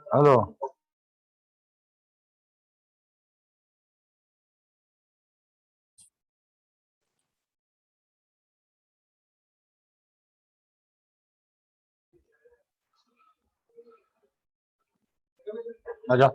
Hello, आजा।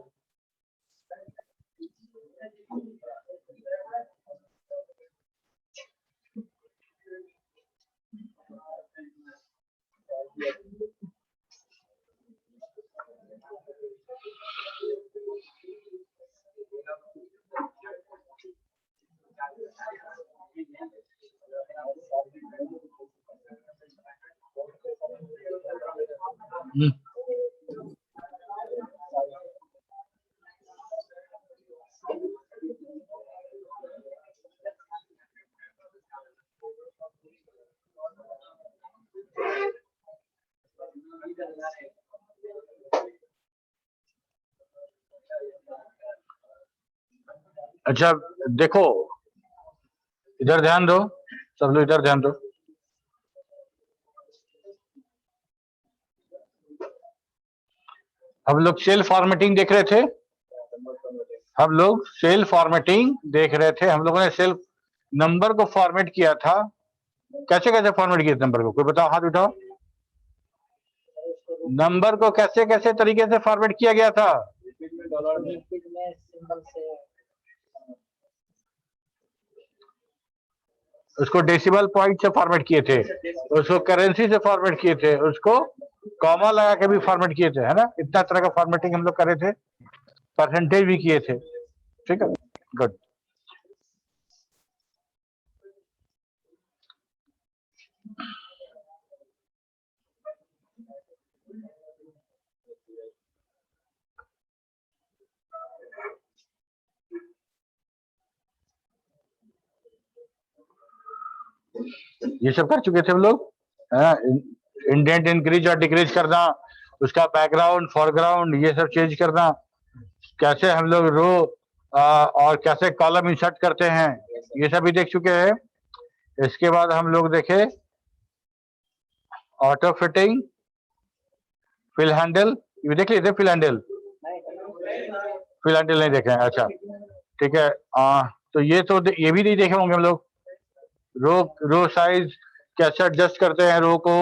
अच्छा देखो, इधर ध्यान दो, सब लोग इधर ध्यान दो। हम लोग सेल फॉर्मेटिंग देख रहे थे, हम लोग सेल फॉर्मेटिंग देख रहे थे। हम लोगों ने सेल नंबर को फॉर्मेट किया था। कैसे कैसे फॉर्मेट किया नंबर को, कोई बताओ, हाथ उठाओ। नंबर को कैसे कैसे तरीके से फॉर्मेट किया गया था? उसको डेसिमल पॉइंट से फॉर्मेट किए थे, उसको करेंसी से फॉर्मेट किए थे, उसको कॉमा लगा के भी फॉर्मेट किए थे, है ना। इतना तरह का फॉर्मेटिंग हम लोग करे थे, परसेंटेज भी किए थे। ठीक है, गुड। ये सब कर चुके थे हम लोग, इंडेंट इंक्रीज और डिक्रीज करना, उसका बैकग्राउंड फॉरग्राउंड ये सब चेंज करना, कैसे हम लोग रो और कैसे कॉलम इंसर्ट करते हैं, ये सब भी देख चुके हैं। इसके बाद हम लोग देखे ऑटो फिटिंग, फिल हैंडल, ये देख लिए थे। फिल हैंडल नहीं देखे, अच्छा ठीक है। तो ये भी नहीं देखे होंगे हम लोग। रो साइज कैसे एडजस्ट करते हैं, रो को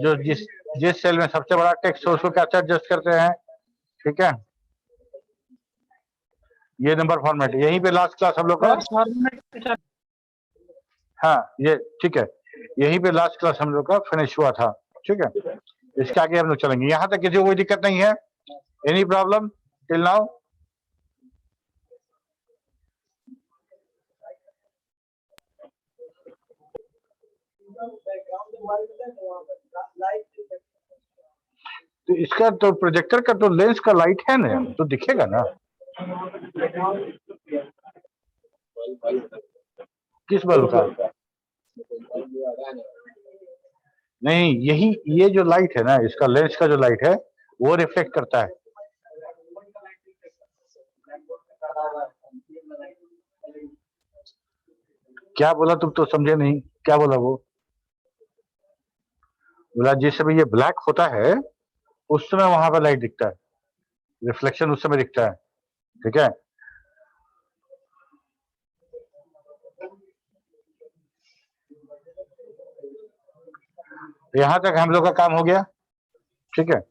जो जिस सेल में सबसे बड़ा टेक्स्ट हो उसको कैसे एडजस्ट करते हैं। ठीक है, ये नंबर फॉर्मेट यहीं पे लास्ट क्लास हम लोग का, हाँ ये ठीक है, यहीं पे लास्ट क्लास हम लोग का फिनिश हुआ था। ठीक है, इसके आगे हम लोग चलेंगे। यहाँ तक किसी को कोई दिक्कत नहीं है? Any problem till now? तो इसका तो प्रोजेक्टर का तो लेंस का लाइट है ना, तो दिखेगा ना। किस बल्ब का? नहीं, यही ये जो लाइट है ना, इसका लेंस का जो लाइट है वो रिफ्लेक्ट करता है। क्या बोला तुम तो समझे नहीं, क्या बोला वो? बोला जिस समय ये ब्लैक होता है उस समय वहां पर लाइट दिखता है, रिफ्लेक्शन उस समय दिखता है। ठीक है, यहां तक हम लोग का काम हो गया। ठीक है,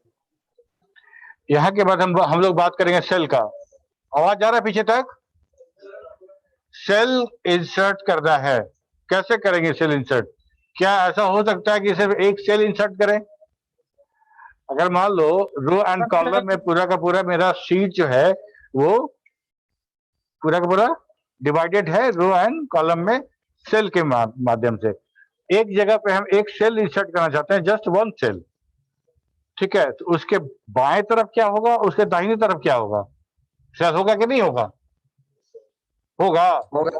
यहाँ के बाद हम लोग बात करेंगे सेल का। आवाज जा रहा है पीछे तक? सेल इंसर्ट करना है, कैसे करेंगे सेल इंसर्ट? क्या ऐसा हो सकता है कि सिर्फ एक सेल इंसर्ट करें? अगर मान लो रो एंड कॉलम में पूरा का पूरा मेरा शीट जो है वो पूरा का पूरा डिवाइडेड है रो एंड कॉलम में सेल के माध्यम से। एक जगह पे हम एक सेल इंसर्ट करना चाहते हैं, जस्ट वन सेल। ठीक है, तो उसके बाएं तरफ क्या होगा, उसके दाहिनी तरफ क्या होगा? सेल होगा कि नहीं होगा? होगा, होगा।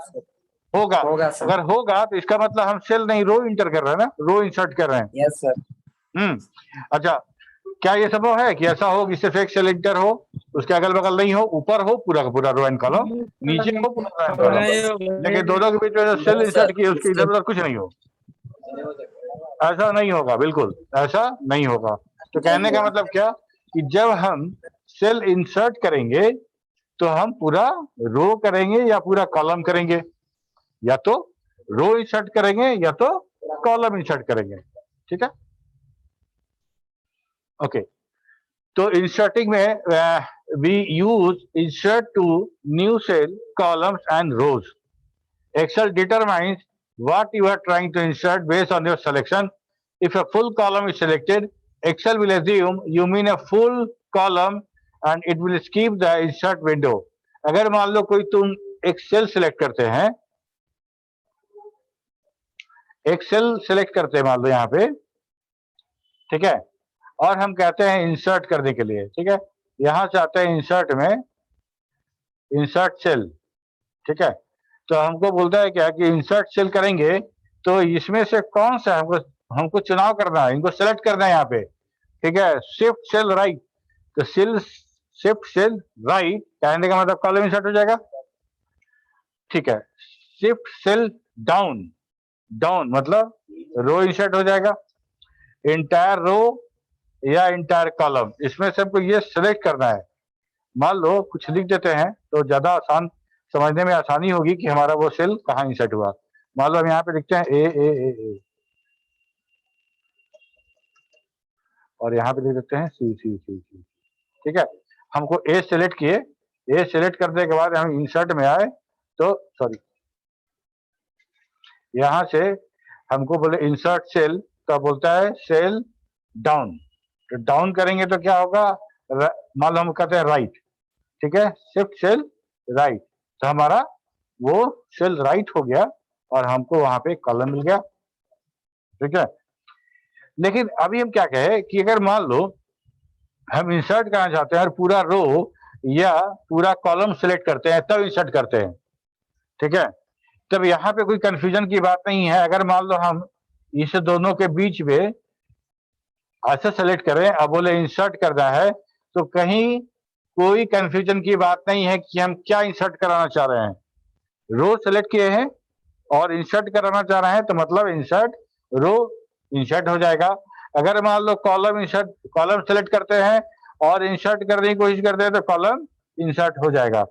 अगर होगा तो इसका मतलब हम सेल नहीं रो इंटर कर रहे हैं ना, रो इंसर्ट कर रहे हैं। Yes sir. अच्छा, क्या ये संभव है कि ऐसा हो कि सिर्फ एक सेल इंटर हो, उसके अगल बगल नहीं हो, ऊपर हो पूरा का पूरा रो एंड कॉलम, नीचे हो पूरा रो एंड कॉलम, लेकिन दोनों के बीच में जो सेल इंसर्ट किए उसके इधर उधर कुछ नहीं हो? ऐसा नहीं होगा, बिल्कुल ऐसा नहीं होगा। तो कहने का मतलब क्या कि जब हम सेल इंसर्ट करेंगे तो हम पूरा रो करेंगे या पूरा कॉलम करेंगे, या तो रो इंसर्ट करेंगे या तो कॉलम इंसर्ट करेंगे। ठीक है, ओके। तो इंसर्टिंग में we use insert to new cell, columns and rows. Excel determines what you are trying to insert based on your selection. If a full column is selected, Excel will assume you mean a full column and it will skip the insert window. अगर मान लो कोई तुम एक cell select करते हैं, एक cell select करते हैं मान लो यहाँ पे, ठीक है, और हम कहते हैं इंसर्ट करने के लिए, ठीक है, यहां से आते हैं इंसर्ट में, इंसर्ट सेल, ठीक है, तो हमको बोलता है क्या कि इंसर्ट सेल करेंगे तो इसमें से कौन सा हमको हमको चुनाव करना है, इनको सेलेक्ट करना है यहाँ पे, ठीक है, शिफ्ट सेल राइट, तो सेल शिफ्ट सेल राइट कहने का मतलब कॉलम इंसर्ट हो जाएगा, ठीक है, शिफ्ट सेल डाउन, डाउन मतलब रो इंसर्ट हो जाएगा, इंटायर रो या इंटायर कॉलम, इसमें से हमको ये सेलेक्ट करना है। मान लो कुछ लिख देते हैं तो ज्यादा आसान समझने में आसानी होगी कि हमारा वो सेल कहाँ इंसर्ट हुआ। मान लो हम यहाँ पे लिखते हैं ए और यहाँ पे लिख देते हैं सी, ठीक है, हमको ए सेलेक्ट किए, ए सेलेक्ट करने के बाद हम इंसर्ट में आए तो सॉरी यहाँ से हमको बोले इंसर्ट सेल, तो बोलता है सेल डाउन, तो डाउन करेंगे तो क्या होगा, मान लो हम कहते हैं राइट, ठीक है, शिफ्ट सेल राइट, तो हमारा वो सेल राइट हो गया और हमको वहां पे कॉलम मिल गया, ठीक है। लेकिन अभी हम क्या कहें कि अगर मान लो हम इंसर्ट करना चाहते हैं और पूरा रो या पूरा कॉलम सेलेक्ट करते हैं तब इंसर्ट करते हैं, ठीक है, तब यहाँ पे कोई कंफ्यूजन की बात नहीं है। अगर मान लो हम इस दोनों के बीच में ऐसे सेलेक्ट करें और बोले इंसर्ट करना है तो कहीं कोई कंफ्यूजन की बात नहीं है कि हम क्या इंसर्ट कराना चाह रहे हैं। रो सेलेक्ट किए हैं और इंसर्ट कराना चाह रहे हैं तो मतलब इंसर्ट रो इंसर्ट हो जाएगा। अगर मान लो कॉलम इंसर्ट, कॉलम सेलेक्ट करते हैं और इंसर्ट करने की कोशिश करते हैं तो कॉलम इंसर्ट हो जाएगा।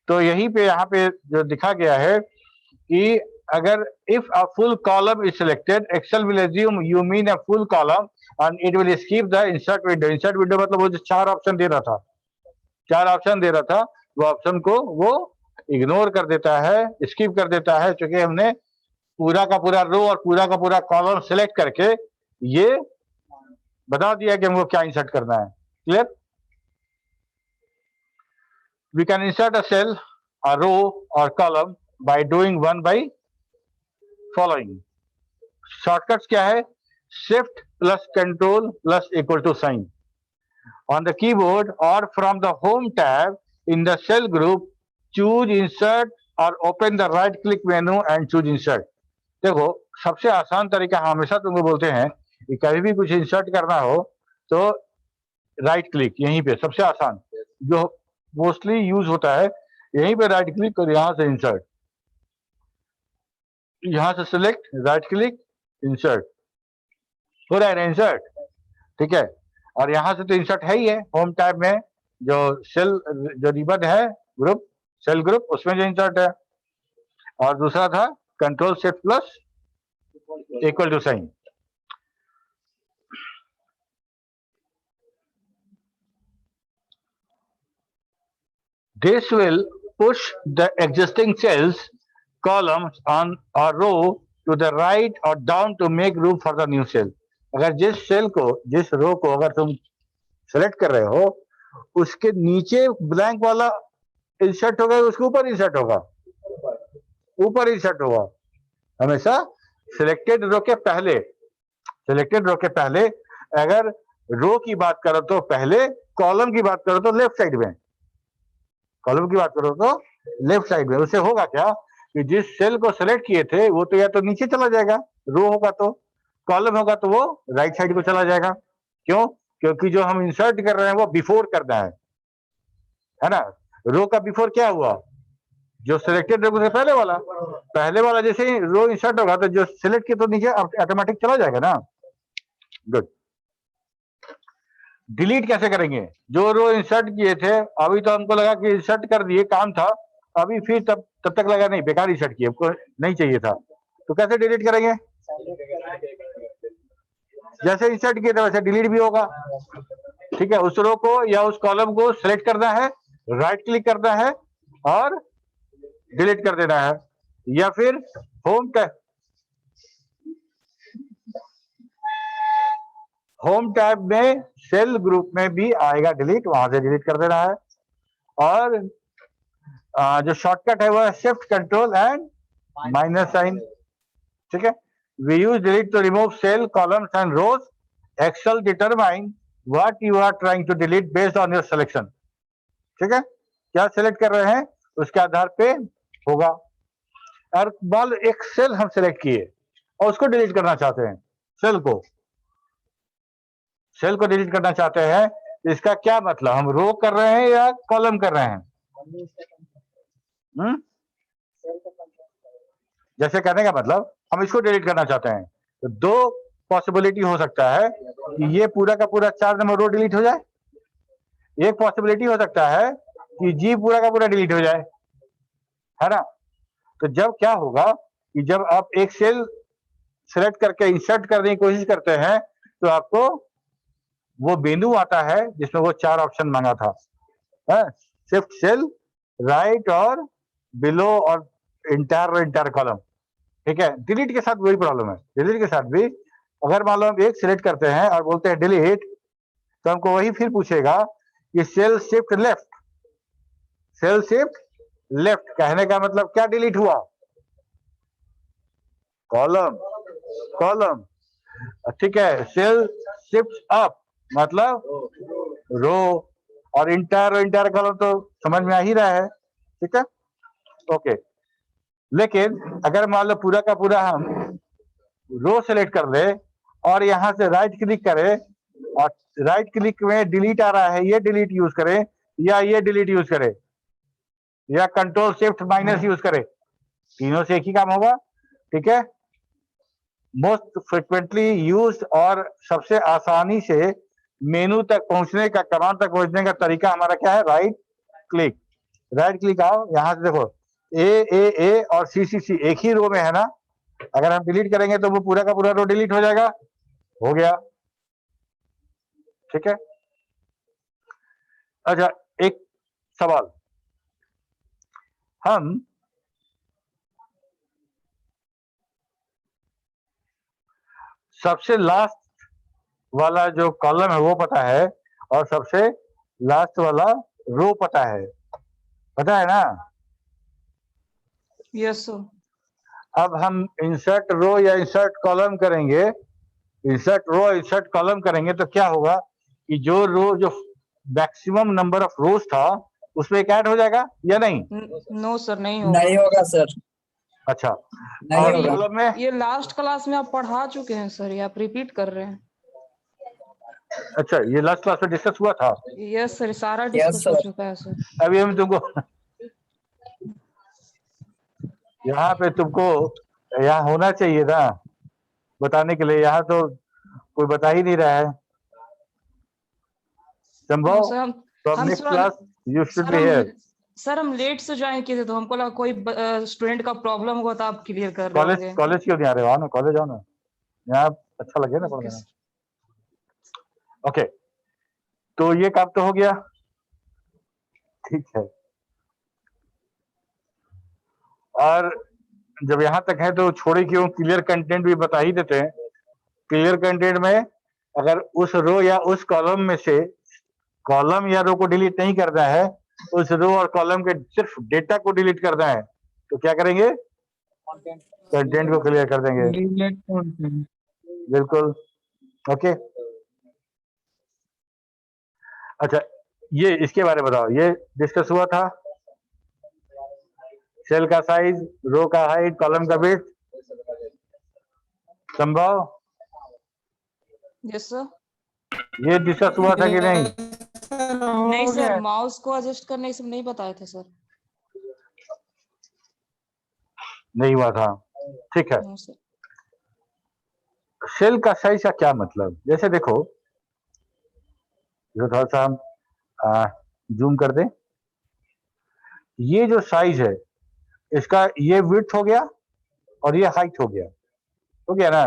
तो यहीं पे यहाँ पे जो दिखा गया है कि अगर if a full column is selected, Excel will assume you mean a full column and it will skip the insert window. Insert window मतलब वो जो 4 ऑप्शन दे रहा था, 4 ऑप्शन दे रहा था, वो ऑप्शन को वो इग्नोर कर देता है, स्किप कर देता है, क्योंकि हमने पूरा का पूरा रो और पूरा का पूरा कॉलम सेलेक्ट करके ये बता दिया कि हमको क्या इंसर्ट करना है। Clear? We can insert a cell, a row or column by doing one by following. Shortcuts क्या है? Shift plus Control plus equal to sign. On the keyboard or from the Home tab in the cell group, choose Insert or open the right click menu and choose Insert. देखो सबसे आसान तरीका हमेशा तुमको बोलते हैं कि कभी भी कुछ इंसर्ट करना हो तो राइट क्लिक, यहीं पे सबसे आसान जो मोस्टली यूज होता है, यहीं पे राइट क्लिक और यहां से इंसर्ट, यहां से सिलेक्ट, राइट क्लिक, इंसर्ट, हो रहा है ना इंसर्ट, ठीक है। और यहां से तो इंसर्ट है ही है, होम टैब में जो सेल जो रिबन है ग्रुप, सेल ग्रुप, उसमें जो इंसर्ट है, और दूसरा था control shift plus equal to sign. This will push the existing cells, columns on a row to the right or down to make room for the new cell. अगर जिस cell को, जिस रो को अगर तुम सेलेक्ट कर रहे हो उसके नीचे ब्लैंक वाला इंसर्ट होगा, उसके ऊपर इंसर्ट होगा, ऊपर इंसर्ट होगा हमेशा सिलेक्टेड रो के पहले। सिलेक्टेड रो के पहले अगर रो की बात करो तो पहले, कॉलम की बात करो तो लेफ्ट साइड में, कॉलम की बात करो तो लेफ्ट साइड में। उससे होगा क्या कि जिस सेल को सेलेक्ट किए थे वो तो या तो नीचे चला जाएगा, रो होगा तो, कॉलम होगा तो वो राइट साइड को चला जाएगा। क्यों? क्योंकि जो हम इंसर्ट कर रहे हैं वो बिफोर करना है ना। रो का बिफोर क्या हुआ, जो सिलेक्टेड रो से पहले वाला जैसे ही रो इंसर्ट होगा तो जो सिलेक्ट किया तो नीचे ऑटोमेटिक चला जाएगा ना। गुड। डिलीट कैसे करेंगे, जो रो इंसर्ट किए थे अभी तो हमको लगा कि इंसर्ट कर दिए, काम था, अभी फिर तब तक लगा नहीं बेकार इंसर्ट किए, हमको नहीं चाहिए था, तो कैसे डिलीट करेंगे। जैसे इंसर्ट किए थे वैसे डिलीट भी होगा। ठीक है, उस रो को या उस कॉलम को सिलेक्ट करना है, राइट क्लिक करना है और डिलीट कर देना है, या फिर होम टैब में सेल ग्रुप में भी आएगा डिलीट, वहां से डिलीट कर देना है। और जो शॉर्टकट है वो है shift control and minus sign. ठीक है, we use delete to remove cell columns and rows. Excel determine what you are trying to delete based on your selection. ठीक है, क्या सिलेक्ट कर रहे हैं उसके आधार पे होगा। और मान एक सेल हम सिलेक्ट किए और उसको डिलीट करना चाहते हैं, सेल को डिलीट करना चाहते हैं, इसका क्या मतलब, हम रो कर रहे हैं या कॉलम कर रहे हैं। जैसे कहने का मतलब हम इसको डिलीट करना चाहते हैं तो दो पॉसिबिलिटी हो सकता है कि ये पूरा का पूरा 4 नंबर रो डिलीट हो जाए, एक पॉसिबिलिटी हो सकता है कि जी पूरा का पूरा डिलीट हो जाए, है ना। तो जब क्या होगा कि जब आप एक सेल सिलेक्ट करके इंसर्ट करने की कोशिश करते हैं तो आपको वो मेनू आता है जिसमें वो 4 ऑप्शन मांगा था, शिफ्ट सेल, राइट और बिलो और इंटायर कॉलम। ठीक है, डिलीट के साथ वही प्रॉब्लम है, डिलीट के साथ भी अगर मान लो हम एक सिलेक्ट करते हैं और बोलते हैं डिलीट, तो हमको वही फिर पूछेगा कि cell shift left, cell shift left कहने का मतलब क्या डिलीट हुआ, कॉलम। ठीक है, सेल शिफ्ट अप मतलब रो, और इंटायर कॉलम तो समझ में आ ही रहा है। ठीक है, ओके। लेकिन अगर मान लो पूरा का पूरा हम रो सेलेक्ट कर ले और यहां से राइट क्लिक करें और राइट क्लिक में डिलीट आ रहा है, ये डिलीट यूज करें या ये डिलीट यूज करें या कंट्रोल शिफ्ट माइनस यूज करें, तीनों से एक ही काम होगा। ठीक है, मोस्ट फ्रिक्वेंटली यूज्ड और सबसे आसानी से मेनू तक पहुंचने का, कमांड तक पहुंचने का तरीका हमारा क्या है, राइट क्लिक आओ, यहां से देखो ए और सी एक ही रो में है ना, अगर हम डिलीट करेंगे तो वो पूरा का पूरा रो डिलीट हो जाएगा, हो गया। ठीक है, अच्छा एक सवाल, हम सबसे लास्ट वाला जो कॉलम है वो पता है और सबसे लास्ट वाला रो पता है ना। Yes sir. अब हम इंसर्ट रो या इंसर्ट कॉलम करेंगे, इंसर्ट रो इंसर्ट कॉलम करेंगे तो क्या होगा कि जो रो जो मैक्सिमम नंबर ऑफ रोज था उसमें एक ऐड हो जाएगा या नहीं। नो सर, नहीं होगा। नहीं होगा सर, अच्छा, नहीं और होगा। कॉलम में, ये लास्ट क्लास में आप पढ़ा चुके हैं सर, या आप रिपीट कर रहे हैं। अच्छा ये लास्ट क्लास में डिस्कस हुआ था। यस सर, सारा Yes, डिस्कस हो sir. चुका है सर। अभी हम तुमको यहाँ पे तुमको यहाँ होना चाहिए ना बताने के लिए, यहाँ तो कोई बता ही नहीं रहा है। संभव sir from next class you should be here. Sir हम लेट से ज्वाइन किए थे तो हमको लगा कोई स्टूडेंट का प्रॉब्लम होगा तो आप क्लियर कर रहे होंगे। कॉलेज क्यों नहीं आ रहे हो, आओ ना कॉलेज आओ ना, यहाँ अच्छा लगे ना पढ़ना। ओके, तो ये काम तो हो गया, ठीक है। और जब यहाँ तक है तो छोड़े क्यों, क्लियर कंटेंट भी बता ही देते हैं। क्लियर कंटेंट में अगर उस रो या उस कॉलम में से कॉलम या रो को डिलीट नहीं करना है, उस रो और कॉलम के सिर्फ डेटा को डिलीट करना है, तो क्या करेंगे, कंटेंट को क्लियर कर देंगे। बिल्कुल, ओके। अच्छा ये इसके बारे में बताओ, ये डिस्कस हुआ था, सेल का साइज, रो का हाइट, कॉलम का विड्थ, संभव। Yes sir. ये डिस्कस हुआ था कि नहीं? नहीं सर, माउस को एडजस्ट करने से नहीं बताए थे सर। नहीं हुआ था, ठीक है। हाँ सर। सेल का साइज का क्या मतलब, जैसे देखो, जो थोड़ा सा हम जूम कर दें, ये जो साइज है इसका, ये विड्थ हो गया और ये हाइट हो गया ना।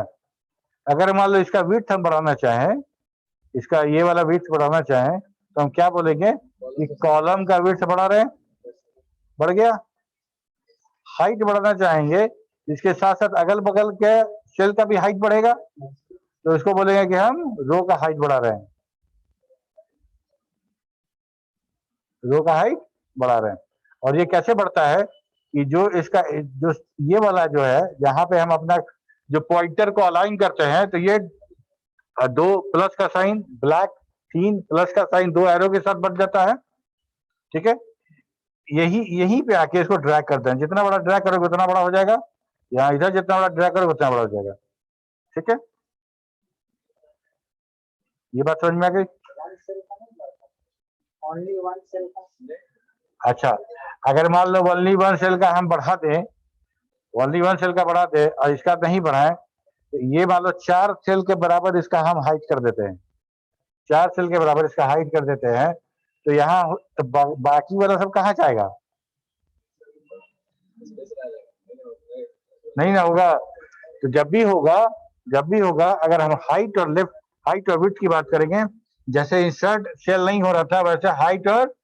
अगर मान लो इसका विड्थ हम बढ़ाना चाहें, इसका ये वाला विड्थ बढ़ाना चाहें, तो हम क्या बोलेंगे कि कॉलम का विड्थ बढ़ा रहे हैं, बढ़ गया। हाइट बढ़ाना चाहेंगे, इसके साथ साथ अगल बगल के सेल का भी हाइट बढ़ेगा, तो इसको बोलेंगे कि हम रो का हाइट बढ़ा रहे हैं, रो का हाइट बढ़ा रहे हैं। और ये कैसे बढ़ता है कि जो इसका जो ये वाला जो है, यहाँ पे हम अपना जो पॉइंटर को अलाइन करते हैं, तो ये 2 प्लस का साइन ब्लैक, 3 प्लस का साइन 2 एरो के साथ बढ़ जाता है, ठीक है। यहीं पे आके इसको ड्रैग करते हैं, जितना बड़ा ड्रैग करोगे उतना बड़ा हो जाएगा, यहाँ इधर जितना बड़ा ड्रैग करोगे उतना बड़ा हो जाएगा, ठीक है। ये बात समझ में आ गई? अच्छा, अगर मान लो ओनली 1 सेल का हम बढ़ा दें, ओनली 1 सेल का बढ़ा दें और इसका नहीं बढ़ाएं, तो ये मान लो 4 सेल के बराबर इसका हम हाइट कर देते हैं, 4 सेल के बराबर इसका हाइट कर देते हैं, तो यहाँ तो बाकी वाला सब कहाँ जाएगा? नहीं ना होगा। तो जब भी होगा अगर हम हाइट और लेफ्ट, हाइट और विड्थ की बात करेंगे, जैसे इंसर्ट सेल नहीं हो रहा था, वैसे हाइट और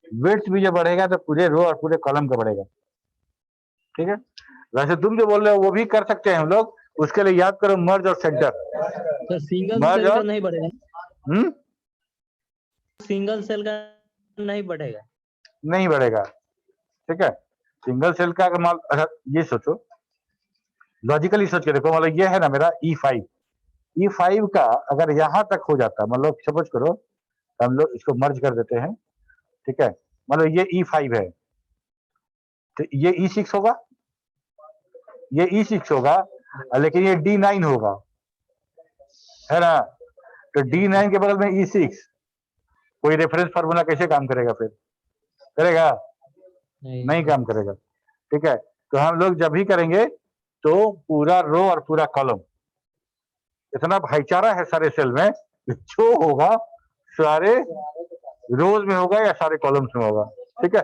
विड्थ भी जो बढ़ेगा तो पूरे रो और पूरे कॉलम का बढ़ेगा, ठीक है। वैसे तुम जो बोल रहे हो वो भी कर सकते हैं हम लोग, उसके लिए याद करो मर्ज और सेंटर। तो सिंगल मर्ज सेल का और नहीं बढ़ेगा, सिंगल सेल का नहीं बढ़ेगा, नहीं बढ़ेगा, ठीक है। सिंगल सेल का अगर मान, अच्छा ये सोचो, लॉजिकली सोच के देखो, मतलब ये है ना मेरा E5 का अगर यहां तक हो जाता, मतलब सपोज करो हम लोग इसको मर्ज कर देते हैं, ठीक है, मतलब ये E5 है, तो ये E6 होगा, ये E6 होगा, लेकिन ये D9 होगा, है ना। तो D9 के बगल में E6, कोई रेफरेंस फार्मूला कैसे काम करेगा फिर? करेगा? नहीं काम करेगा, ठीक है। तो हम लोग जब भी करेंगे तो पूरा रो और पूरा कॉलम, इतना भाईचारा है सारे सेल में, जो होगा सारे रोज में होगा या सारे कॉलम्स में होगा, ठीक है।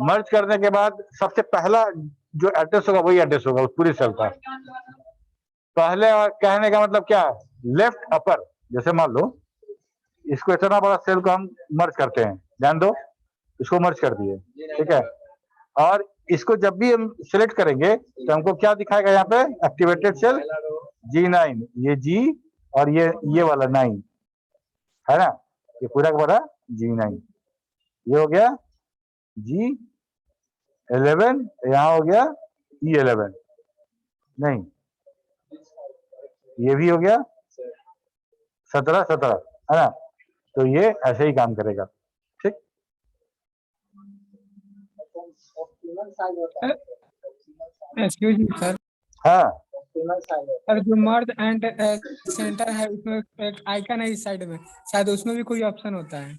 मर्ज करने के बाद सबसे पहला जो एड्रेस होगा वही एड्रेस होगा उस पूरी सेल का। पहले कहने का मतलब क्या है, लेफ्ट अपर, जैसे मान लो इसको इतना बड़ा सेल को हम मर्ज करते हैं, ध्यान दो, इसको मर्ज कर दिए, ठीक है। और इसको जब भी हम सिलेक्ट करेंगे तो हमको क्या दिखाएगा यहाँ पे, एक्टिवेटेड सेल G9, ये G और ये वाला 9 है ना, ये पूरा का पूरा G9, ये हो गया G11, यहाँ हो गया E11, नहीं ये भी हो गया 17 है ना। तो ये ऐसे ही काम करेगा, ठीक। एक्सक्यूज मी सर, हाँ सर जो मर्ज एंड सेंटर है उसमें एक आइकन है इस साइड में, शायद उसमें भी कोई ऑप्शन होता है।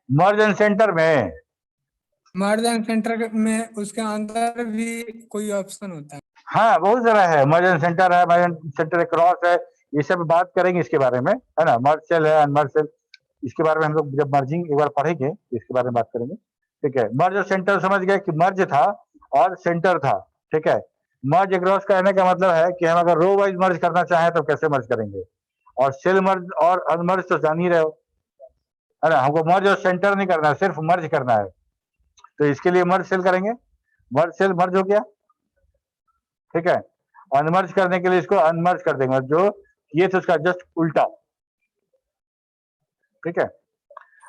मर्ज एंड सेंटर में, मर्ज एंड सेंटर में उसके अंदर भी कोई ऑप्शन होता है? हाँ बहुत सारा है, मर्ज एंड सेंटर है, मर्ज एंड सेंटर क्रॉस है, ये सब बात करेंगे इसके बारे में, है ना। मर्ज सेल है, अनमर्ज सेल, इसके बारे में हम लोग जब मर्जिंग एक बार पढ़ेंगे इसके बारे में बात करेंगे, ठीक है। मर्ज और सेंटर समझ गए कि मर्ज था और सेंटर था, ठीक है। मर्ज क्रॉस कहने का मतलब है कि हम अगर रो वाइज मर्ज करना चाहें तो कैसे मर्ज करेंगे, और सेल मर्ज और अनमर्ज तो जान ही रहे हो, है ना। हमको मर्ज और सेंटर नहीं करना है, सिर्फ मर्ज करना है, तो इसके लिए मर्ज सेल करेंगे, मर्ज सेल मर्ज हो गया, ठीक है। अनमर्ज करने के लिए इसको अनमर्ज कर देंगे, जो ये तो उसका जस्ट उल्टा, ठीक है।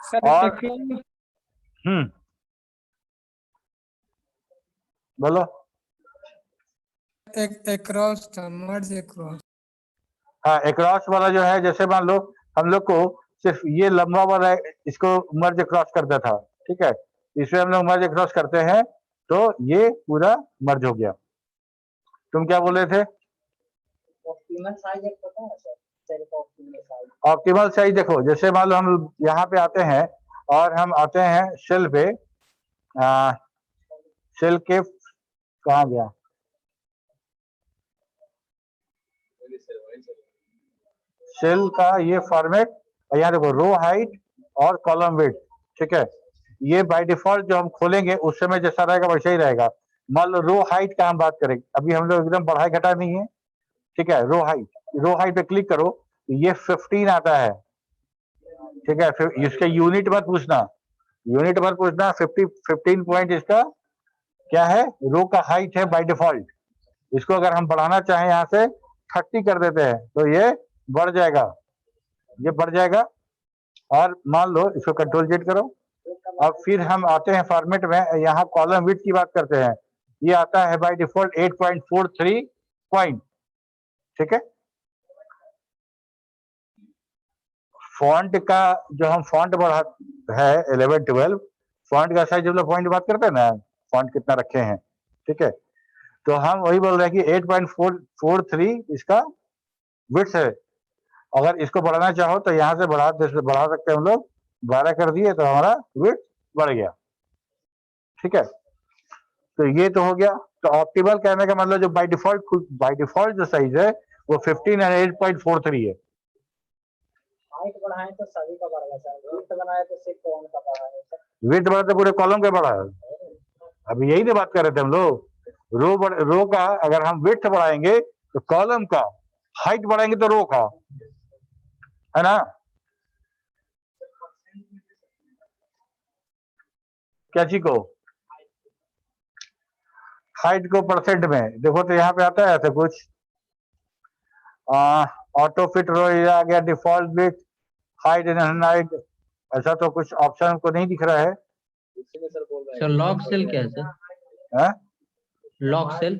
सर और बोलो। एक क्रॉस था, मर्ज एक क्रॉस। हाँ एक्रॉस वाला जो है, जैसे मान लो हम लोग को सिर्फ ये लंबा वाला इसको मर्ज क्रॉस करता था, ठीक है, इसमें हम लोग मर्ज क्रॉस करते हैं तो ये पूरा मर्ज हो गया। तुम क्या बोल रहे थे? ऑप्टिमल साइज देखो, जैसे मान लो हम यहाँ पे आते हैं और हम आते हैं सेल पे, सेल के कहाँ गया, सेल का ये फॉर्मेट, और यहाँ देखो रो हाइट और कॉलम विड्थ, ठीक है। ये बाय डिफॉल्ट जो हम खोलेंगे उस समय जैसा रहेगा वैसा ही रहेगा। मान लो रो हाइट का हम बात करेंगे, अभी हम लोग एकदम बढ़ाई घटा नहीं है, ठीक है। रो हाइट पे क्लिक करो, ये 15 आता है, ठीक है। फिर इसके यूनिट मत पूछना, 15 पॉइंट इसका क्या है, रो का हाइट है बाय डिफॉल्ट। इसको अगर हम बढ़ाना चाहें यहाँ से 30 कर देते हैं तो ये बढ़ जाएगा, ये बढ़ जाएगा। और मान लो इसको कंट्रोल जेड करो, अब फिर हम आते हैं फॉर्मेट में, यहाँ कॉलम विड्थ की बात करते हैं, ये आता है बाय डिफॉल्ट 8.43 पॉइंट, ठीक है। फॉन्ट का जो हम फॉन्ट बढ़ा है 11-12, फॉन्ट का साइज जब लोग पॉइंट बात करते हैं ना, फॉन्ट कितना रखे हैं, ठीक है। तो हम वही बोल रहे हैं कि 8.43 इसका विड्थ है। अगर इसको बढ़ाना चाहो तो यहाँ से बढ़ा सकते हैं हम लोग, 12 कर दिए तो हमारा विड्थ बढ़ गया, ठीक है। तो ये तो हो गया। तो ऑप्टिमल कहने का मतलब जो बाय डिफॉल्ट जो साइज है वो 15 और 8.43 है। हाइट बढ़ाएं तो सभी का बढ़ेगा सर, विड्थ बनाए तो सिर्फ कॉलम का बढ़ाएगा। विड्थ बढ़ा तो पूरे कॉलम का बढ़ा है, अभी यही तो बात कर रहे थे हम लोग। रो का अगर हम विड्थ बढ़ाएंगे तो कॉलम का, हाइट बढ़ाएंगे तो रो का, है ना। क्या चीज को, हाइट को परसेंट में देखो तो यहाँ पे आता है ऐसे कुछ, ऑटो फिट रो आ गया, default width, height and height, ऐसा तो कुछ ऑप्शन को नहीं दिख रहा है। सर लॉक सेल क्या है sir? Lock cell,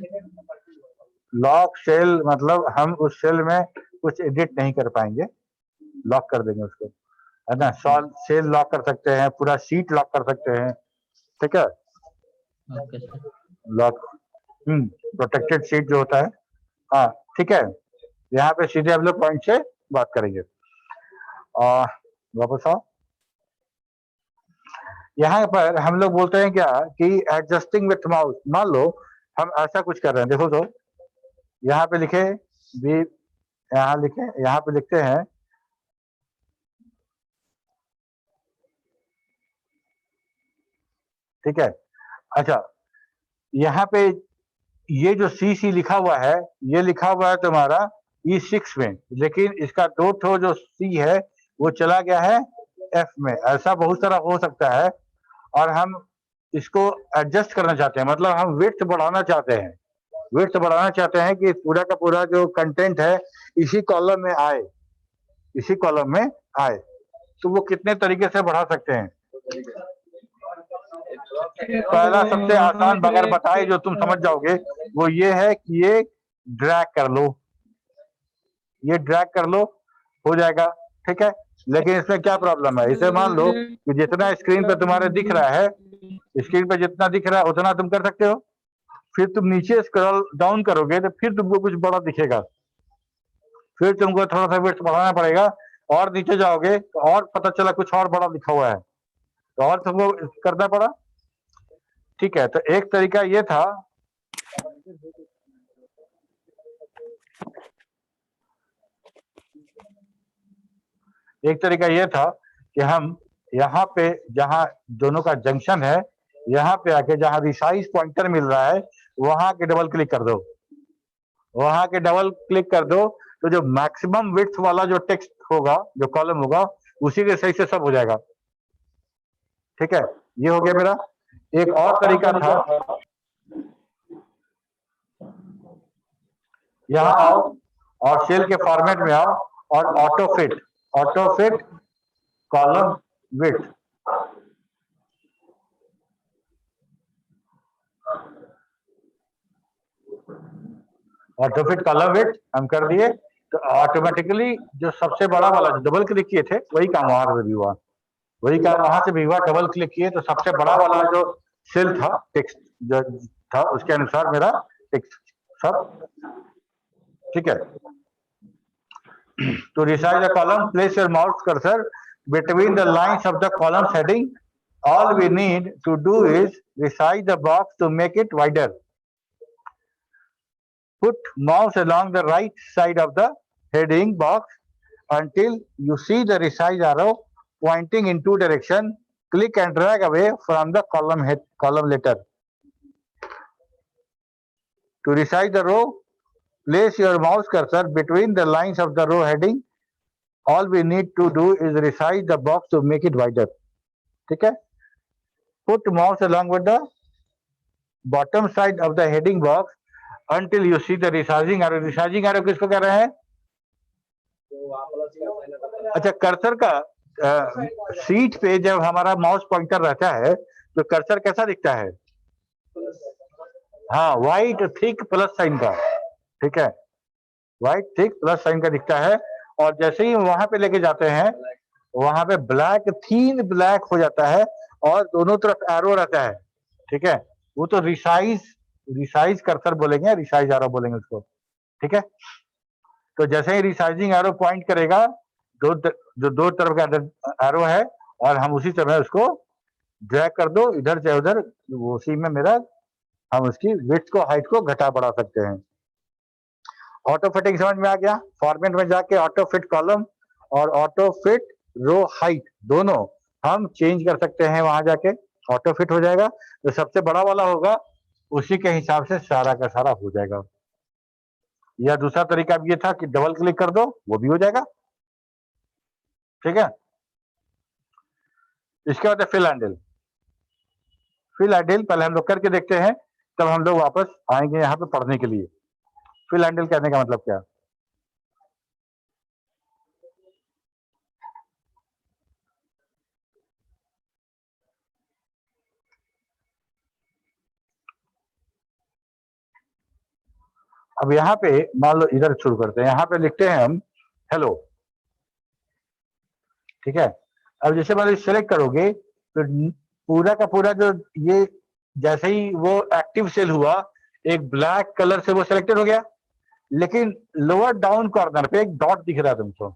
lock cell मतलब हम उस सेल में कुछ एडिट नहीं कर पाएंगे, लॉक कर देंगे उसको, है ना। सेल लॉक कर सकते हैं, पूरा शीट लॉक कर सकते हैं, ठीक है। Okay sir. Lock protected sheet जो होता है, हाँ ठीक है। यहाँ पे सीधे हम लोग पॉइंट से बात करेंगे। वापस आओ, यहाँ पर हम लोग बोलते हैं क्या कि एडजस्टिंग विथ माउस। मान लो हम ऐसा कुछ कर रहे हैं, देखो तो यहाँ पे लिखे भी, यहाँ पे लिखते हैं, ठीक है। अच्छा, यहाँ पे ये जो सी लिखा हुआ है, ये लिखा हुआ है तुम्हारा E6 में, लेकिन इसका 2 ठो जो सी है वो चला गया है F में। ऐसा बहुत सारा हो सकता है, और हम इसको एडजस्ट करना चाहते हैं, मतलब हम विड्थ बढ़ाना चाहते हैं, कि पूरा का पूरा जो कंटेंट है इसी कॉलम में आए, तो वो कितने तरीके से बढ़ा सकते हैं। पहला सबसे आसान बगैर बताए जो तुम समझ जाओगे वो ये है कि ये ड्रैग कर लो, हो जाएगा, ठीक है। लेकिन इसमें क्या प्रॉब्लम है, इसे मान लो कि जितना स्क्रीन पे तुम्हारे दिख रहा है, स्क्रीन पे जितना दिख रहा है उतना तुम कर सकते हो। फिर तुम नीचे स्क्रॉल डाउन करोगे तो फिर तुमको कुछ बड़ा दिखेगा, फिर तुमको थोड़ा सा विड्थ बढ़ाना पड़ेगा, और नीचे जाओगे तो और पता चला कुछ और बड़ा लिखा हुआ है, तो और तुमको करना पड़ा, ठीक है। तो एक तरीका ये था, कि हम यहाँ पे जहाँ दोनों का जंक्शन है, यहाँ पे आके जहाँ रिसाइज पॉइंटर मिल रहा है वहां के डबल क्लिक कर दो, तो जो मैक्सिमम विड्थ वाला जो टेक्स्ट होगा, जो कॉलम होगा, उसी के सही से सब हो जाएगा, ठीक है। ये हो गया मेरा। एक और तरीका था, यहाँ आओ और सेल के फॉर्मेट में आओ और ऑटो फिट कॉलम विड्थ, हम कर दिए, तो ऑटोमेटिकली जो सबसे बड़ा वाला जो डबल क्लिक किए थे वही काम वहां से भी हुआ, डबल क्लिक किए तो सबसे बड़ा वाला जो सेल था, टेक्स्ट जो था उसके अनुसार मेरा टेक्स्ट सब, ठीक है। To resize the column, place your mouse cursor between the lines of the column's heading. All we need to do is resize the box to make it wider. Put mouse along the right side of the heading box until you see the resize arrow pointing in two directions. Click and drag away from the column letter. To resize the row, place your mouse cursor between the lines of the row heading. All we need to do is resize the box to make it wider. ठीक है? Put mouse along with the bottom side of the heading box until you see the resizing arrow. Resizing arrow किसको कह रहे हैं? अच्छा, cursor का seat पे जब हमारा माउस पॉइंटर रहता है तो कर्सर कैसा दिखता है? हाँ, व्हाइट थिक प्लस साइन का, ठीक है, व्हाइट थिक प्लस साइन का दिखता है। और जैसे ही वहां पे लेके जाते हैं वहां पे ब्लैक थीन ब्लैक हो जाता है और दोनों तरफ एरो रहता है, ठीक है, वो तो रिसाइज कर्सर बोलेंगे, रिसाइज एरो बोलेंगे उसको, ठीक है। तो जैसे ही रिसाइजिंग एरो पॉइंट करेगा जो दो तरफ का एरो है और हम उसी समय उसको ड्रैग कर दो इधर से उधर, उसी में मेरा हम उसकी विड्थ को हाइट को घटा बढ़ा सकते हैं। ऑटो फिटिंग समझ में आ गया? फॉर्मेट में जाके ऑटो फिट कॉलम और ऑटो फिट रो हाइट दोनों हम चेंज कर सकते हैं, वहां जाके ऑटो फिट हो जाएगा। जो सबसे बड़ा वाला होगा उसी के हिसाब से सारा का सारा हो जाएगा। या दूसरा तरीका भी ये था कि डबल क्लिक कर दो, वो भी हो जाएगा, ठीक है। इसके बाद फिल हैंडल। फिल हैंडल पहले हम लोग करके देखते हैं, तब हम लोग वापस आएंगे यहाँ पे पढ़ने के लिए। फिल हैंडल कहने का मतलब क्या? अब यहाँ पे मान लो इधर शुरू करते हैं, यहाँ पे लिखते हैं हम हेलो, ठीक है। अब जैसे मान लो सेलेक्ट करोगे तो पूरा का पूरा जो ये जैसे ही वो एक्टिव सेल हुआ एक ब्लैक कलर से वो सिलेक्टेड हो गया, लेकिन लोअर डाउन कॉर्नर पे एक डॉट दिख रहा है तुमको,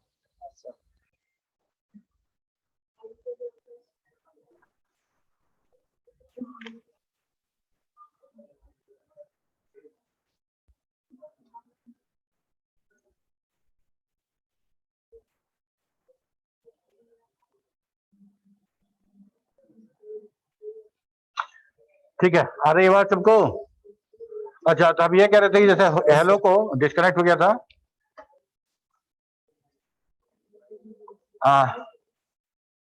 ठीक है। आ रही बात सबको? अच्छा, तो अब ये कह रहे थे कि जैसे हेलो को डिस्कनेक्ट हो गया था,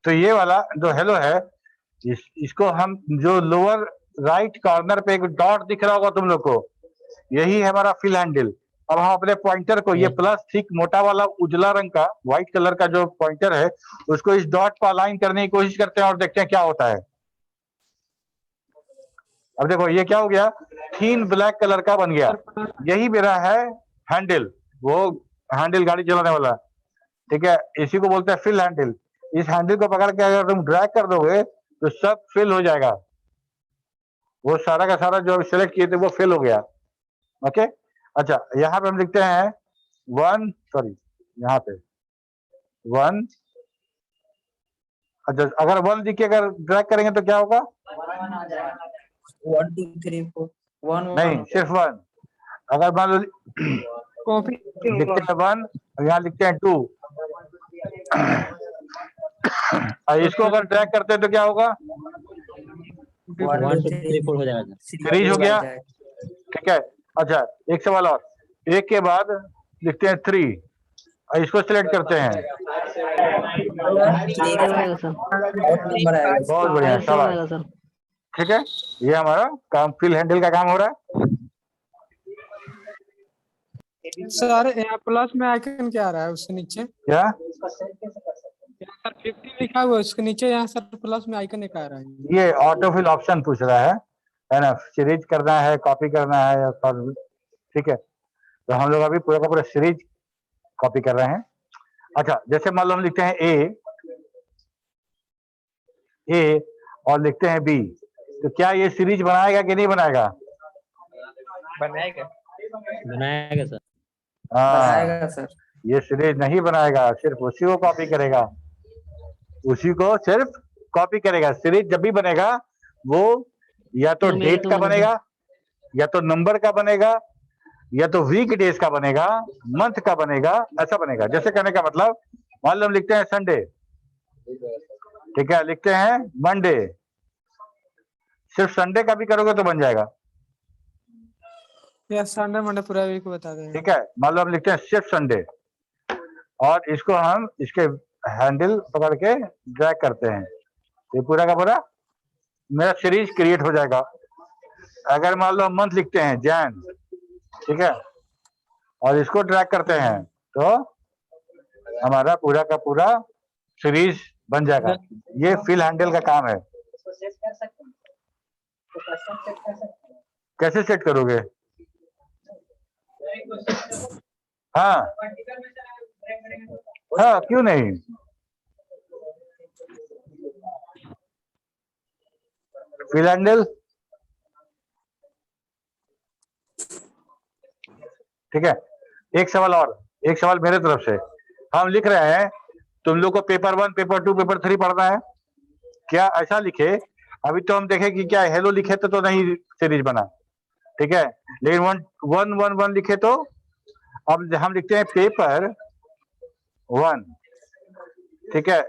तो ये वाला जो हेलो है इसको हम जो लोअर राइट कॉर्नर पे एक डॉट दिख रहा होगा तुम लोग को, यही है हमारा फिल हैंडल। अब हम अपने पॉइंटर को ये प्लस थिक मोटा वाला उजला रंग का व्हाइट कलर का जो पॉइंटर है उसको इस डॉट पर अलाइन करने की कोशिश करते हैं और देखते हैं क्या होता है। अब देखो ये क्या हो गया, थीन ब्लैक कलर का बन गया, यही मेरा है हैंडल, वो हैंडल गाड़ी चलाने वाला, ठीक है, इसी को बोलते हैं फिल हैंडल। इस हैंडल को पकड़ के अगर तुम ड्रैग कर दोगे तो सब फिल हो जाएगा, वो सारा का सारा जो सिलेक्ट किए थे वो फिल हो गया, ओके। अच्छा, यहाँ पे हम लिखते हैं यहाँ पे 1। अच्छा, अगर 1 लिख के अगर ड्रैग करेंगे तो क्या होगा? 1 2 3 4 1 नहीं, सिर्फ 1। अगर मान लो कॉपी लिखते हैं 1 और यहाँ लिखते हैं 2 और इसको अगर ड्रैग करते हैं तो क्या होगा? 1 2 3 4 हो जाएगा। सीरीज हो गया, ठीक है। अच्छा, एक सवाल और, एक के बाद लिखते हैं 3 और इसको सिलेक्ट करते हैं, बहुत बढ़िया, शाबाश, ठीक है। ये हमारा काम फिल हैंडल का काम हो रहा है। सर यहाँ प्लस में आइकन क्या आ रहा है उसके नीचे? क्या? यहाँ सर 50 लिखा हुआ है, उसके नीचे यहाँ सर प्लस में आइकन एक आ रहा है। ये ऑटो फिल ऑप्शन पूछ रहा है ना, सीरीज करना है, कॉपी करना है या फिर, ठीक है। तो हम लोग अभी पूरा का पूरा सीरीज कॉपी कर रहे हैं। अच्छा, जैसे मान लो हम लिखते हैं ए और लिखते हैं बी, तो क्या ये सीरीज बनाएगा कि नहीं बनाएगा? बनाएगा बनाएगा सर। बनाएगा सर। ये सीरीज नहीं बनाएगा, सिर्फ उसी को कॉपी करेगा, उसी को सिर्फ कॉपी करेगा। सीरीज जब भी बनेगा वो या तो डेट का बनेगा, या तो नंबर का बनेगा, या तो वीक डेज का बनेगा, मंथ का बनेगा, ऐसा बनेगा। जैसे कहने का मतलब, मान लो हम लिखते हैं संडे, ठीक है, लिखते हैं मंडे, सिर्फ संडे का भी करोगे तो बन जाएगा, या संडे मंडे पूरा वीक बता देंगे। ठीक है। मान लो हम लिखते हैं सिर्फ संडे, और इसको हम इसके हैंडल पकड़ के ड्रैग करते हैं, ये पूरा का पूरा मेरा सीरीज क्रिएट हो जाएगा। अगर मान लो हम मंथ लिखते हैं जैन, ठीक है, और इसको ड्रैग करते हैं तो हमारा पूरा का पूरा सीरीज बन जाएगा। ये फिल हैंडल का काम है। इसको सेट कर सकते हैं, तो कस्टम सेट कर सकते हैं। कैसे सेट करोगे? हाँ हाँ, क्यों नहीं। फिल हैंडल, ठीक है। एक सवाल और, एक सवाल मेरे तरफ से, हम लिख रहे हैं, तुम लोग को पेपर 1, पेपर 2, पेपर 3 पढ़ना है, क्या ऐसा लिखे? अभी तो हम देखें कि क्या हेलो लिखे तो नहीं सीरीज बना, ठीक है, लेकिन 1 लिखे तो अब हम लिखते हैं पेपर 1, ठीक है,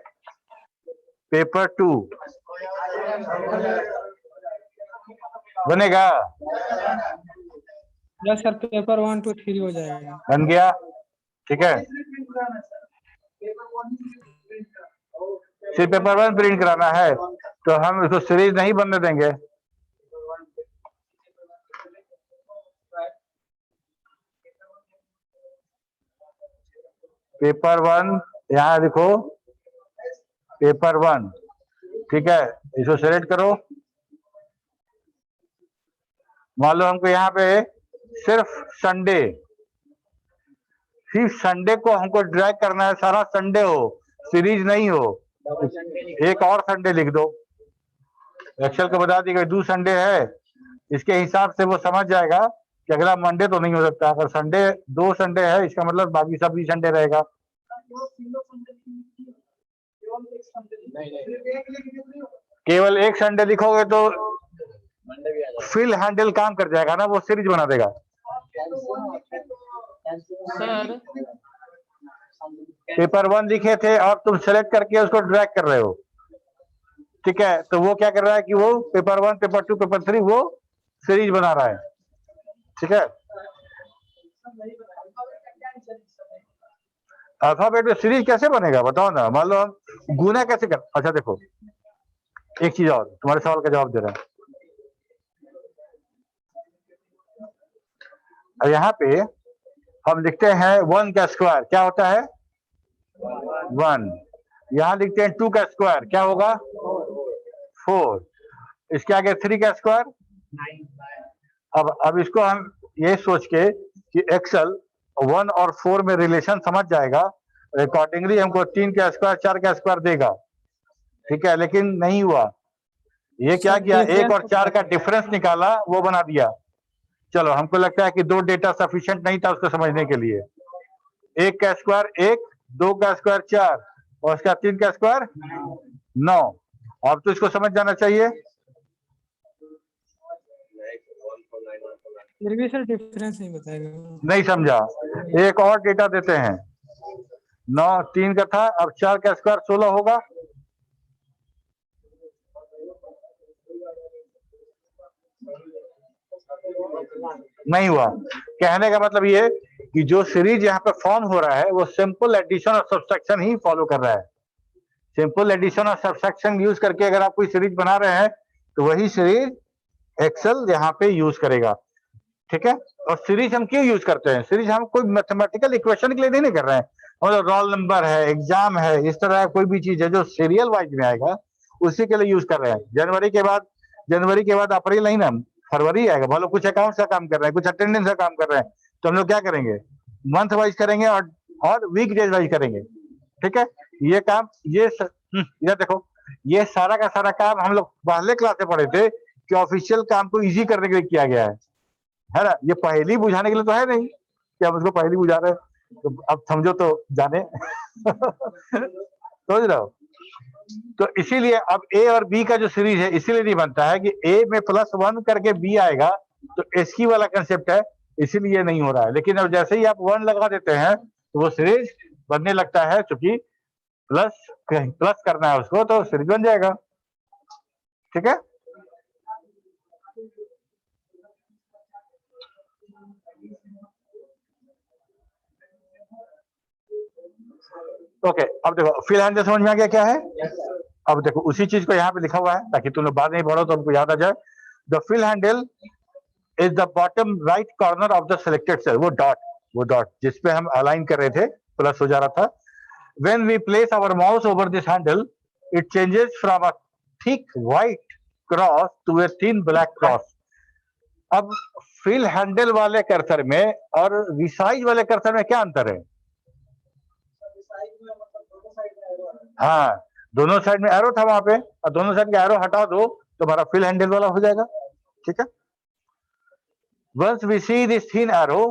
पेपर 2 बनेगा? या सर पेपर 1 2 3 हो जाएगा। बन गया, ठीक है। सिर्फ पेपर 1 प्रिंट कराना है तो हम इसको सीरीज नहीं बनने देंगे। पेपर 1 यहाँ देखो, पेपर 1, ठीक है, इसको सेलेक्ट करो। मान लो हमको यहाँ पे सिर्फ संडे, सिर्फ संडे को हमको ड्रैग करना है, सारा संडे हो, सीरीज नहीं हो, एक और संडे लिख दो। एक्सेल को बता दी कि 2 संडे है, इसके हिसाब से वो समझ जाएगा कि अगला मंडे तो नहीं हो सकता। अगर संडे 2 संडे है, इसका मतलब बाकी सब भी संडे रहेगा। केवल एक संडे लिखोगे तो फिल हैंडल काम कर जाएगा ना, वो सीरीज बना देगा। सर पेपर 1 लिखे थे और तुम सेलेक्ट करके उसको ड्रैग कर रहे हो, ठीक है, तो वो क्या कर रहा है कि वो पेपर 1, पेपर 2, पेपर 3 वो सीरीज बना रहा है, ठीक है। अल्फाबेट में सीरीज कैसे बनेगा बताओ ना। मान लो हम गुना कैसे कर, अच्छा देखो एक चीज और, तुम्हारे सवाल का जवाब दे रहा है। यहाँ पे हम लिखते हैं 1 का स्क्वायर, क्या होता है 1। यहाँ लिखते हैं 2 का स्क्वायर, क्या होगा 4। इसके आगे 3 का स्क्वायर 9। अब इसको हम ये सोच के कि एक्सेल 1 और 4 में रिलेशन समझ जाएगा, अकॉर्डिंगली हमको 3 का स्क्वायर 4 का स्क्वायर देगा, ठीक है, लेकिन नहीं हुआ। ये क्या किया, 1 और 4 का डिफरेंस निकाला, वो बना दिया। चलो, हमको लगता है कि 2 डेटा सफिशिएंट नहीं था उसको समझने के लिए। 1 का स्क्वायर 1, 2 का स्क्वायर 4 और उसका 3 का स्क्वायर 9। अब तो इसको समझ जाना चाहिए। फिर भी सर डिफरेंस नहीं बताएगा। नहीं समझा, एक और डेटा देते हैं। 9 3 का था, अब 4 का स्क्वायर 16 होगा। नहीं हुआ। कहने का मतलब ये कि जो सीरीज यहाँ पे फॉर्म हो रहा है वो सिंपल एडिशन और सब्सट्रैक्शन ही फॉलो कर रहा है। सिंपल एडिशन और सब्सट्रैक्शन यूज करके अगर आप कोई सीरीज बना रहे हैं तो वही सीरीज एक्सेल यहाँ पे यूज करेगा, ठीक है। और सीरीज हम क्यों यूज करते हैं? सीरीज हम कोई मैथमेटिकल इक्वेशन के लिए नहीं कर रहे हैं, मतलब रोल नंबर है, एग्जाम है, इस तरह कोई भी चीज है जो सीरियल वाइज में आएगा उसी के लिए यूज कर रहे हैं। जनवरी के बाद अप्रैल नहीं ना, फरवरी आएगा। मान लो कुछ अकाउंट्स का काम कर रहे हैं, कुछ अटेंडेंस का काम कर रहे हैं, तो हम लोग क्या करेंगे, मंथ वाइज करेंगे और वीक डेज वाइज करेंगे, ठीक है। ये काम ये देखो, ये सारा का सारा काम हम लोग पहले क्लास में पढ़े थे कि ऑफिशियल काम को इजी करने के लिए किया गया है ना। ये पहेली बुझाने के लिए तो है नहीं कि हम उसको पहेली बुझा रहे हैं। तो अब समझो तो जाने समझ रहे हो। तो इसीलिए अब ए और बी का जो सीरीज है इसीलिए नहीं बनता है कि ए में +1 करके बी आएगा तो एसकी वाला कंसेप्ट है, इसीलिए नहीं हो रहा है। लेकिन अब जैसे ही आप 1 लगा देते हैं तो वो सीरीज बनने लगता है, क्योंकि प्लस करना है उसको तो सीरीज बन जाएगा। ठीक है, ओके। अब देखो फिल हैंडल समझ में आ गया क्या है। अब देखो उसी चीज को यहाँ पे लिखा हुआ है ताकि तुम लोग बाद में पढ़ो तो हमको याद आ जाए। The fill handle is the bottom right corner of the selected cell. वो डॉट जिसपे हम अलाइन कर रहे थे प्लस हो जा रहा था। When we place our mouse over this handle, it changes from a thick white cross to a thin black cross. अब फिल हैंडल वाले कर्सर में और रिसाइज वाले कर्सर में क्या अंतर है? हाँ, दोनों साइड में एरो था वहां पे, और दोनों साइड का एरो हटा दो तो हमारा फिल हैंडल वाला हो जाएगा। ठीक है, once we see this thin arrow,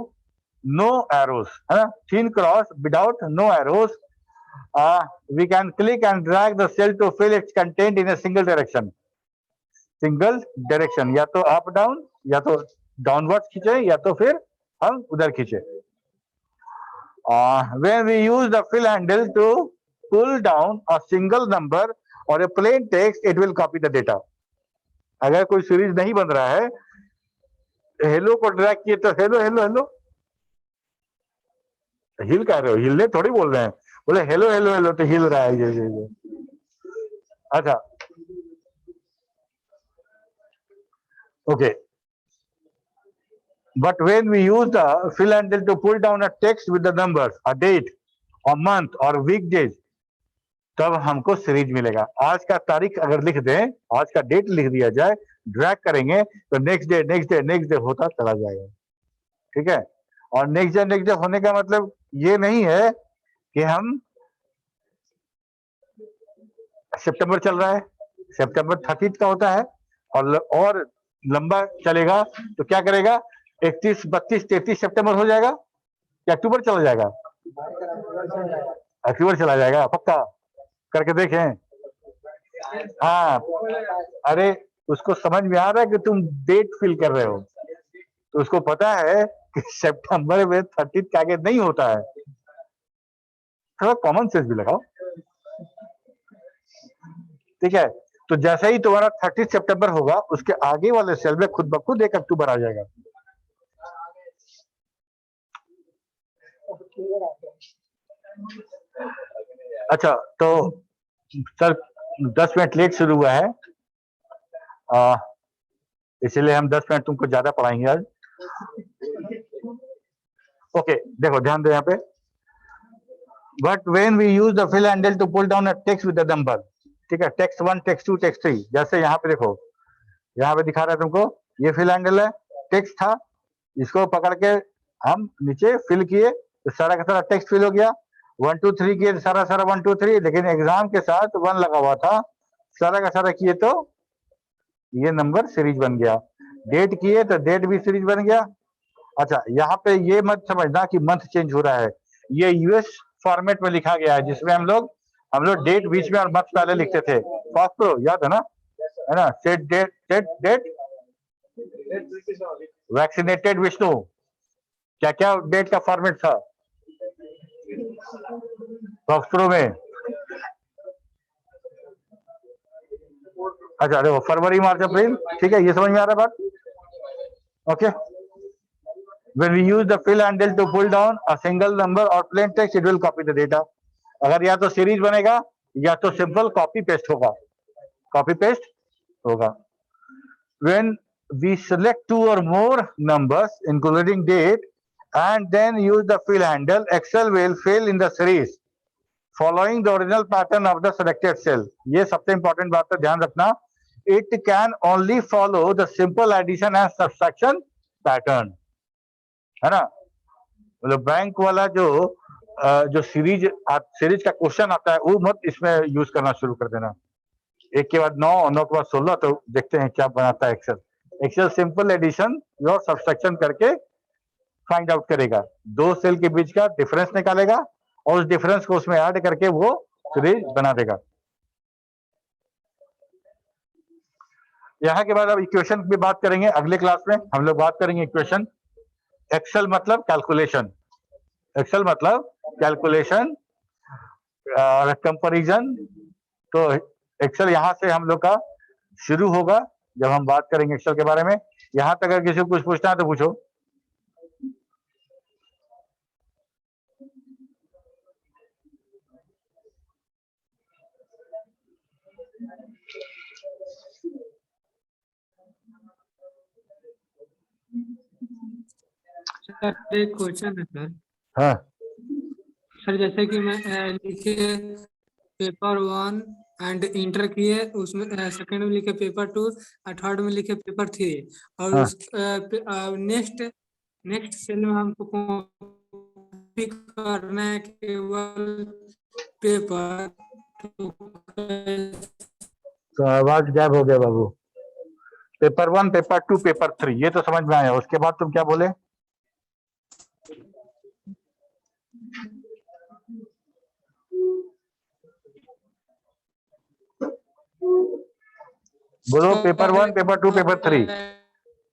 no arrows, है ना, thin cross without no arrows, we can click and drag the cell to fill its content in a single direction. या तो अप डाउन या तो डाउनवर्ड खींचे या तो फिर हम उधर खींचे। When we use the fill handle to pull down a single number or a plain text, it will copy the data. अगर कोई सीरीज नहीं बन रहा है, हेलो को ड्रैग किए तो हेलो हेलो हेलो, हिल कह रहे हो, हिलने थोड़ी बोल रहे हैं, बोले हेलो हेलो हेलो तो हिल रहा है ये। अच्छा, okay. But when we use the fill handle to pull down a text with the numbers, a date, a month or weekdays, तब हमको सीरीज मिलेगा। आज का तारीख अगर लिख दें, आज का डेट लिख दिया जाए, ड्रैग करेंगे तो नेक्स्ट डे होता चला जाएगा। ठीक है, और नेक्स्ट डे होने का मतलब ये नहीं है कि हम सितंबर चल रहा है, सितंबर 30 का होता है और लंबा चलेगा तो क्या करेगा, 31, 32, 33 सितंबर हो जाएगा या अक्टूबर चला जाएगा? अक्टूबर चला जाएगा, पक्का करके देखें। हाँ, अरे उसको समझ में आ रहा है कि तुम डेट फिल कर रहे हो, तो उसको पता है कि सितंबर में 30 के आगे नहीं होता है। थोड़ा कॉमन सेंस भी लगाओ। ठीक है, तो जैसे ही तुम्हारा 30 सितंबर होगा, उसके आगे वाले सेल में खुद ब खुद 1 अक्टूबर आ जाएगा। अच्छा, तो सर 10 मिनट लेट शुरू हुआ है, इसलिए हम 10 मिनट तुमको ज्यादा पढ़ाएंगे आज। ओके, देखो ध्यान दो यहाँ पे। But when we use the fill handle to pull down a text with the number, ठीक है, text 1, text 2, text 3, जैसे यहाँ पे देखो, यहाँ पे दिखा रहा है तुमको, ये फिल हैंडल है, टेक्स्ट था, इसको पकड़ के हम नीचे फिल किए तो सारा का सारा टेक्स्ट फिल हो गया। 1 2 3 किए सारा 1 2 3, लेकिन एग्जाम के साथ 1 लगा हुआ था, सारा का सारा किए तो ये नंबर सीरीज बन गया। डेट किए तो डेट भी सीरीज बन गया। अच्छा, यहाँ पे ये मत समझना कि मंथ चेंज हो रहा है, ये यूएस फॉर्मेट में लिखा गया है, जिसमें हम लोग डेट बीच में और मंथ पहले लिखते थे। फास्प्रो याद है ना, सेट डेट वैक्सीनेटेड विष्णु, क्या क्या डेट का फॉर्मेट था फास्प्रो में? अच्छा देखो, फरवरी मार्च अप्रैल, ठीक है, ये समझ में आ रहा है बात। Okay, when we use the fill handle to pull down a single number or plain text, it will copy the data. अगर या तो सीरीज बनेगा या तो सिंपल कॉपी पेस्ट होगा, कॉपी पेस्ट होगा। when we select 2 or more numbers including date and then use the fill handle, Excel will fill in the series following the original pattern of the selected cell. ये सबसे important बात है, ध्यान रखना। It can only follow the simple addition and subtraction pattern, है ना। मतलब bank वाला जो सीरीज का क्वेश्चन आता है वो मत इसमें यूज करना शुरू कर देना। 1 के बाद 9 और 9 के बाद 16, तो देखते हैं क्या बनाता है एक्सेल। एक्सेल सिंपल एडिशन और सब्सट्रैक्शन करके फाइंड आउट करेगा, दो सेल के बीच का डिफरेंस निकालेगा और उस डिफरेंस को उसमें ऐड करके वो सीरीज बना देगा। यहाँ के बाद अब इक्वेशन की बात करेंगे, अगले क्लास में हम लोग बात करेंगे इक्वेशन। एक्सेल मतलब कैलकुलेशन, एक्सेल मतलब कैलकुलेशन और कंपैरिजन। तो एक्सेल यहाँ से हम लोग का शुरू होगा जब हम बात करेंगे एक्सेल के बारे में। यहाँ तक अगर किसी को कुछ पूछना है तो पूछो। सर एक क्वेश्चन है सर। हाँ सर जैसे कि मैं लिखे पेपर 1 एंड इंटर किए, उसमें सेकंड में लिखे पेपर 2 और थर्ड में लिखे पेपर 3 और हाँ। उस नेक्स्ट सेल में हमको कॉपी करना है केवल पेपर। तो आवाज गायब हो गया बाबू। पेपर 1, पेपर 2, पेपर 3 ये तो समझ में आया, उसके बाद तुम क्या बोले? बोलो पेपर 1, पेपर 2, पेपर 3।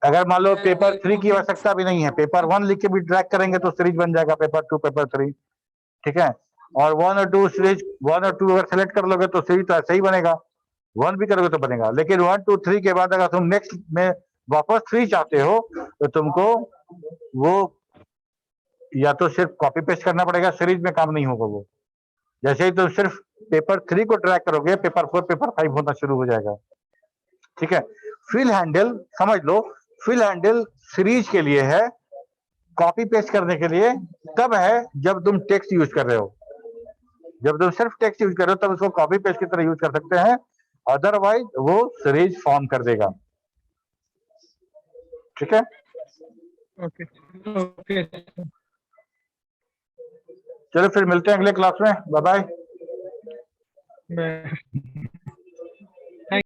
अगर मान लो पेपर 3 की आवश्यकता भी नहीं है, पेपर 1 लिख के भी ड्रैग करेंगे तो सीरीज बन जाएगा पेपर 2, पेपर 3, ठीक है। और 1 और 2 सीरीज 1 और 2 अगर सेलेक्ट कर लोगे तो सीरीज तो ऐसे ही बनेगा, 1 भी करोगे तो बनेगा। लेकिन 1, 2, 3 के बाद अगर तुम नेक्स्ट में वापस 3 चाहते हो तो तुमको वो या तो सिर्फ कॉपी पेस्ट करना पड़ेगा, सीरीज में काम नहीं होगा वो। जैसे ही तुम सिर्फ पेपर 3 को ड्रैग करोगे पेपर 4, पेपर 5 होना शुरू हो जाएगा, ठीक है। फिल हैंडल समझ लो, फिल हैंडल सीरीज के लिए है, कॉपी पेस्ट करने के लिए तब है जब तुम टेक्स्ट यूज कर रहे हो। जब तुम सिर्फ टेक्स्ट यूज कर रहे हो तब उसको कॉपी पेस्ट की तरह यूज कर सकते हैं, अदरवाइज वो सीरीज फॉर्म कर देगा, ठीक है। ओके ओके चलो फिर मिलते हैं अगले क्लास में, बाय बाय। मैं